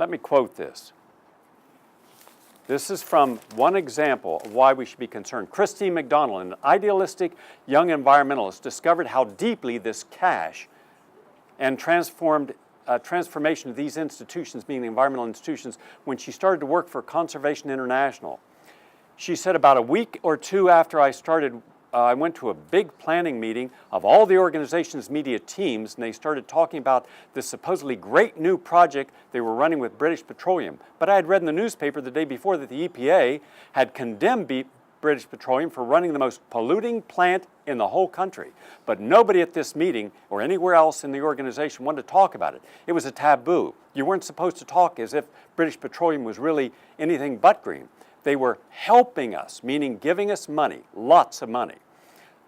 Let me quote this. This is from one example of why we should be concerned. Christine McDonald, an idealistic young environmentalist, discovered how deeply this cash and transformation of these institutions, being the environmental institutions, when she started to work for Conservation International. She said about a week or two after I started, I went to a big planning meeting of all the organization's media teams, and they started talking about this supposedly great new project they were running with British Petroleum. But I had read in the newspaper the day before that the EPA had condemned British Petroleum for running the most polluting plant in the whole country. But nobody at this meeting or anywhere else in the organization wanted to talk about it. It was a taboo. You weren't supposed to talk as if British Petroleum was really anything but green. They were helping us, meaning giving us money, lots of money.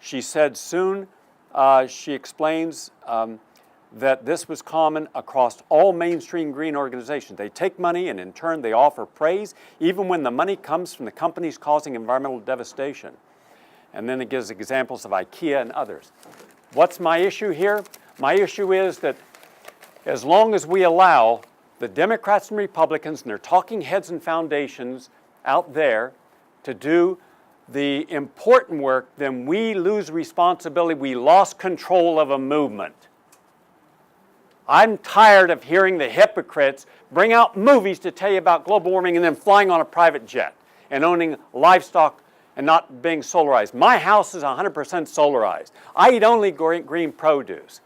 She said soon, she explains that this was common across all mainstream green organizations. They take money and in turn they offer praise, even when the money comes from the companies causing environmental devastation. And then it gives examples of IKEA and others. What's my issue here? My issue is that as long as we allow the Democrats and Republicans and their talking heads and foundations out there to do the important work, then we lose responsibility. We lost control of a movement. I'm tired of hearing the hypocrites bring out movies to tell you about global warming and then flying on a private jet and owning livestock and not being solarized. My house is 100% solarized. I eat only green produce.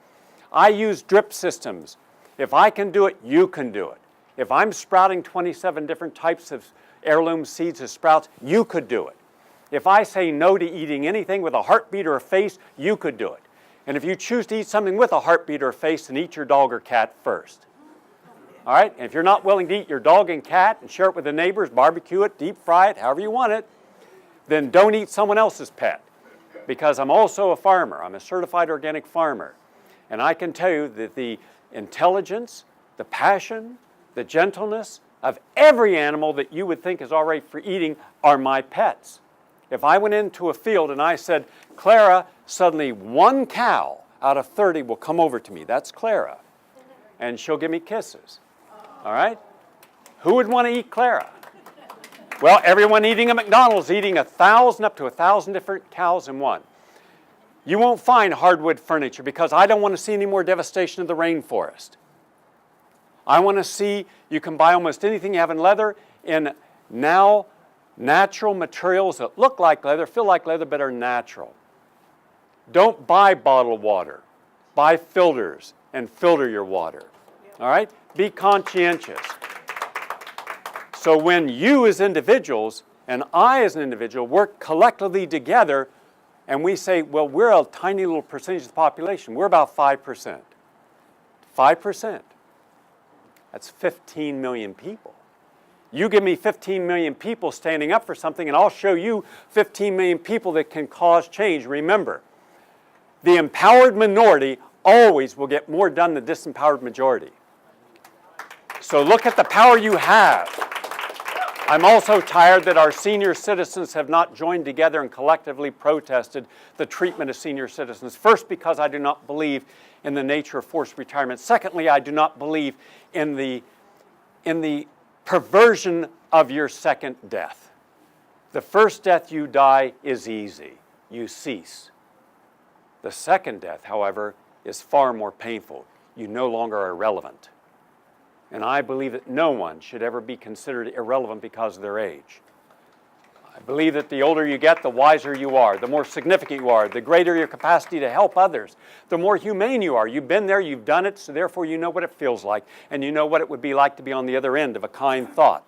I use drip systems. If I can do it, you can do it. If I'm sprouting 27 different types of heirloom seeds of sprouts, you could do it. If I say no to eating anything with a heartbeat or a face, you could do it. And if you choose to eat something with a heartbeat or a face, then eat your dog or cat first. All right? And if you're not willing to eat your dog and cat and share it with the neighbors, barbecue it, deep fry it, however you want it, then don't eat someone else's pet. Because I'm also a farmer. I'm a certified organic farmer. And I can tell you that the intelligence, the passion, the gentleness of every animal that you would think is all right for eating are my pets. If I went into a field and I said, Clara, suddenly one cow out of 30 will come over to me. That's Clara. And she'll give me kisses. All right? Who would want to eat Clara? Well, everyone eating at McDonald's eating 1,000 up to 1,000 different cows in one. You won't find hardwood furniture because I don't want to see any more devastation of the rainforest. I want to see you can buy almost anything you have in leather in now natural materials that look like leather, feel like leather, but are natural. Don't buy bottled water. Buy filters and filter your water. All right? Be conscientious. So when you as individuals and I as an individual work collectively together and we say, well, we're a tiny little percentage of the population. We're about 5%. 5%. That's 15 million people. You give me 15 million people standing up for something, and I'll show you 15 million people that can cause change. Remember, the empowered minority always will get more done than the disempowered majority. So look at the power you have. I'm also tired that our senior citizens have not joined together and collectively protested the treatment of senior citizens. First, because I do not believe in the nature of forced retirement. Secondly, I do not believe in the perversion of your second death. The first death you die is easy. You cease. The second death, however, is far more painful. You no longer are irrelevant. And I believe that no one should ever be considered irrelevant because of their age. I believe that the older you get, the wiser you are, the more significant you are, the greater your capacity to help others, the more humane you are. You've been there, you've done it, so therefore you know what it feels like, and you know what it would be like to be on the other end of a kind thought.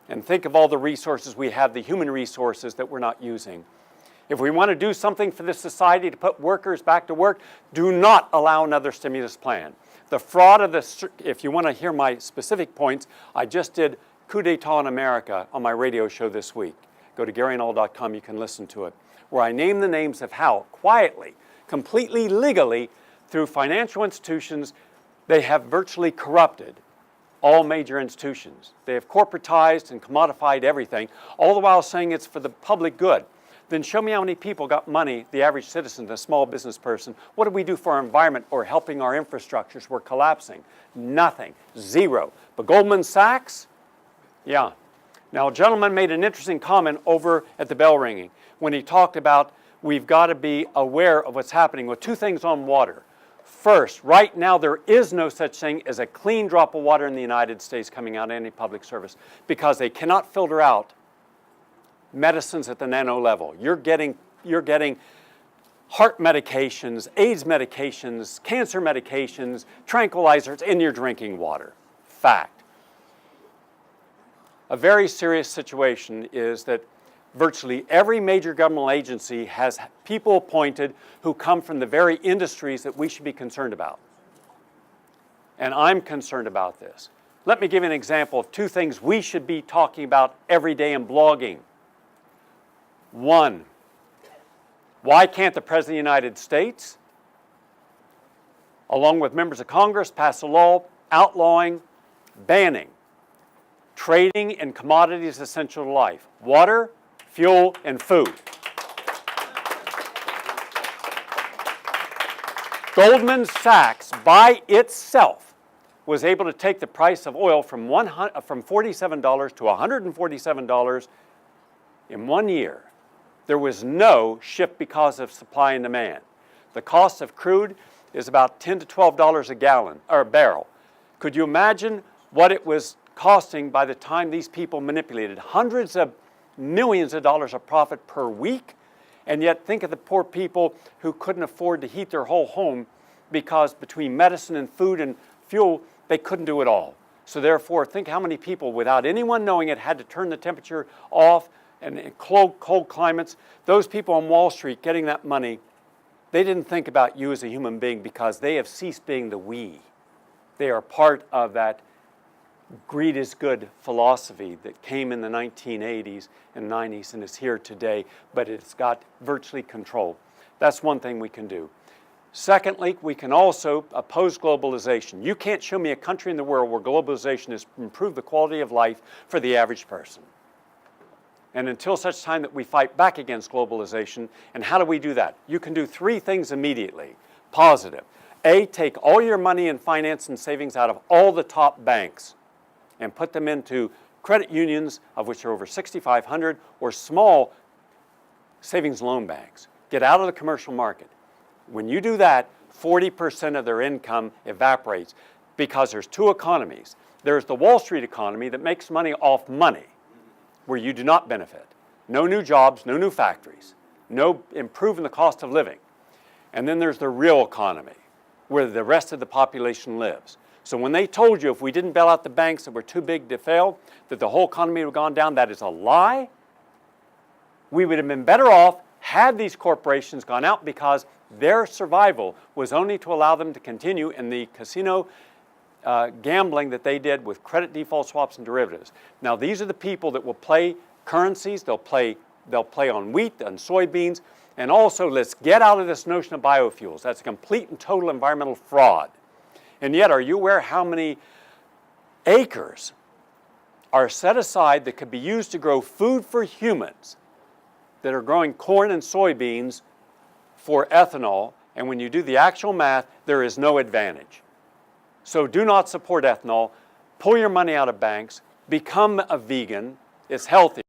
And think of all the resources we have, the human resources that we're not using. If we want to do something for this society to put workers back to work, do not allow another stimulus plan. The fraud of the, if you want to hear my specific points, I just did Coup d'etat in America on my radio show this week. Go to GaryNull.com, you can listen to it, where I name the names of how, quietly, completely legally, through financial institutions, they have virtually corrupted all major institutions. They have corporatized and commodified everything, all the while saying it's for the public good. then show me how many people got money, the average citizen, the small business person. What did we do for our environment or helping our infrastructures? We're collapsing. Nothing. Zero. But Goldman Sachs, yeah. Now, a gentleman made an interesting comment over at the bell ringing when he talked about we've got to be aware of what's happening with two things on water. First, right now there is no such thing as a clean drop of water in the United States coming out of any public service because they cannot filter out medicines at the nano level. You're getting heart medications, AIDS medications, cancer medications, tranquilizers in your drinking water. Fact. A very serious situation is that virtually every major governmental agency has people appointed who come from the very industries that we should be concerned about. And I'm concerned about this. Let me give you an example of two things we should be talking about every day in blogging. One, why can't the President of the United States, along with members of Congress, pass a law outlawing, banning trading in commodities essential to life? Water, fuel, and food. Goldman Sachs, by itself, was able to take the price of oil from $47 to $147 in 1 year. There was no shift because of supply and demand. The cost of crude is about $10 to $12 a gallon, or a barrel. Could you imagine what it was costing by the time these people manipulated? Hundreds of millions of dollars of profit per week, and yet think of the poor people who couldn't afford to heat their whole home because between medicine and food and fuel, they couldn't do it all. So therefore, think how many people, without anyone knowing it, had to turn the temperature off, and in cold climates. Those people on Wall Street getting that money, they didn't think about you as a human being because they have ceased being the we. They are part of that greed is good philosophy that came in the 1980s and 90s and is here today, but it's got virtually control. That's one thing we can do. Secondly, we can also oppose globalization. You can't show me a country in the world where globalization has improved the quality of life for the average person. And until such time that we fight back against globalization, and how do we do that? You can do three things immediately. Positive. A, take all your money and finance and savings out of all the top banks and put them into credit unions, of which are over 6,500, or small savings loan banks. Get out of the commercial market. When you do that, 40% of their income evaporates because there's two economies. There's the Wall Street economy that makes money off money, where you do not benefit. No new jobs, no new factories, no improving the cost of living. And then there's the real economy, where the rest of the population lives. So when they told you if we didn't bail out the banks that were too big to fail, that the whole economy would have gone down, that is a lie. We would have been better off had these corporations gone out because their survival was only to allow them to continue in the casino gambling that they did with credit default swaps and derivatives. Now these are the people that will play currencies, they'll play on wheat and soybeans, and also let's get out of this notion of biofuels. That's a complete and total environmental fraud. And yet, are you aware how many acres are set aside that could be used to grow food for humans that are growing corn and soybeans for ethanol, and when you do the actual math, there is no advantage. So do not support ethanol, pull your money out of banks, become a vegan, it's healthy.